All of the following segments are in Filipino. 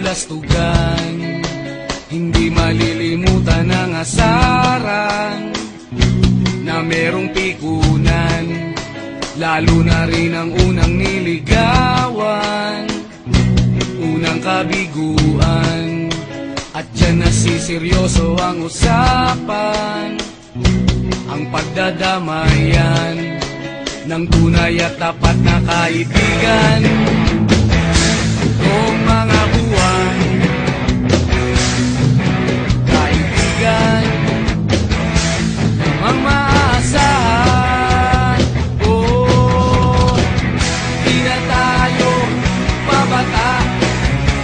kabulastugan, hindi malilimutan ang asaran na merong pikunan, lalo na rin ang unang niligawan, unang kabiguan. At dyan nasiseryoso ang usapan, ang pagdadamayan ng tunay at tapat na kaibigan. Kung mga buwan, kaibigan, ang maaasahan. Oh, di na tayo pabata,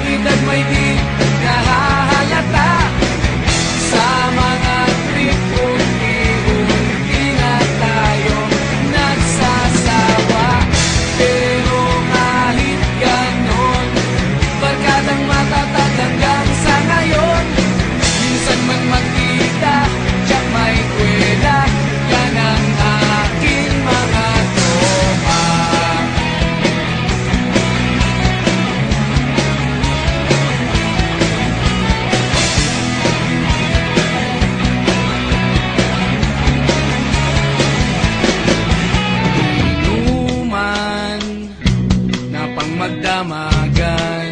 edad may di nahahalata. Sa mga trip unti-unti na tayo nagsasawa. Pero kahit ganon, barkadang matatag hanggang sa ngayon. Minsan man magkita, tiyak may kwela, yan ang aking mga tropa. Inuman na pang magdamagan,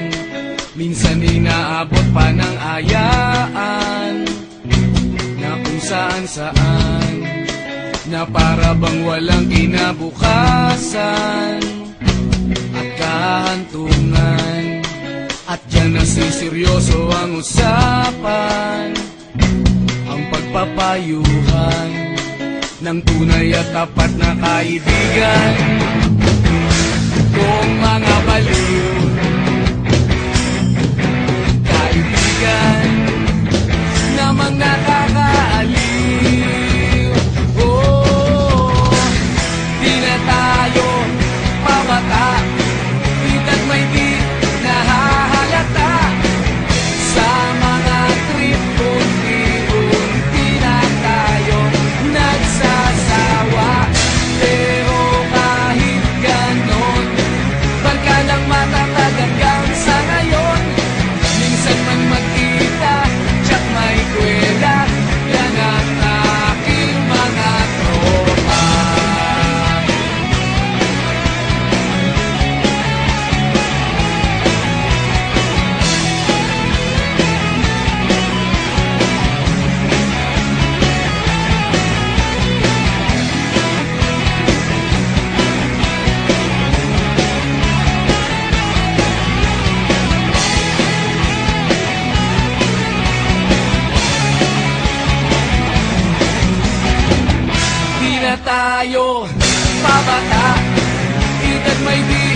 minsan inaabot pa ng ayaan, na kung saan-saan, na para bang walang kinabukasan at kahantungan. At dyan nasiseryoso ang usapan, ang pagpapayuhan ng tunay at tapat na kaibigan. Kung mga baliw, kaibigan, namang nakakaaliw. Oh, di na tayo pabata, edad may di nahahalata. Sa mga trip unti-unti na tayo nagsasawa. Pero kahit ganon, barkadang matatag hanggang sa ngayon. Minsan man magkita, tiyak may kwela, yan ang aking mga tropa. Di na tayo pabata, edad may di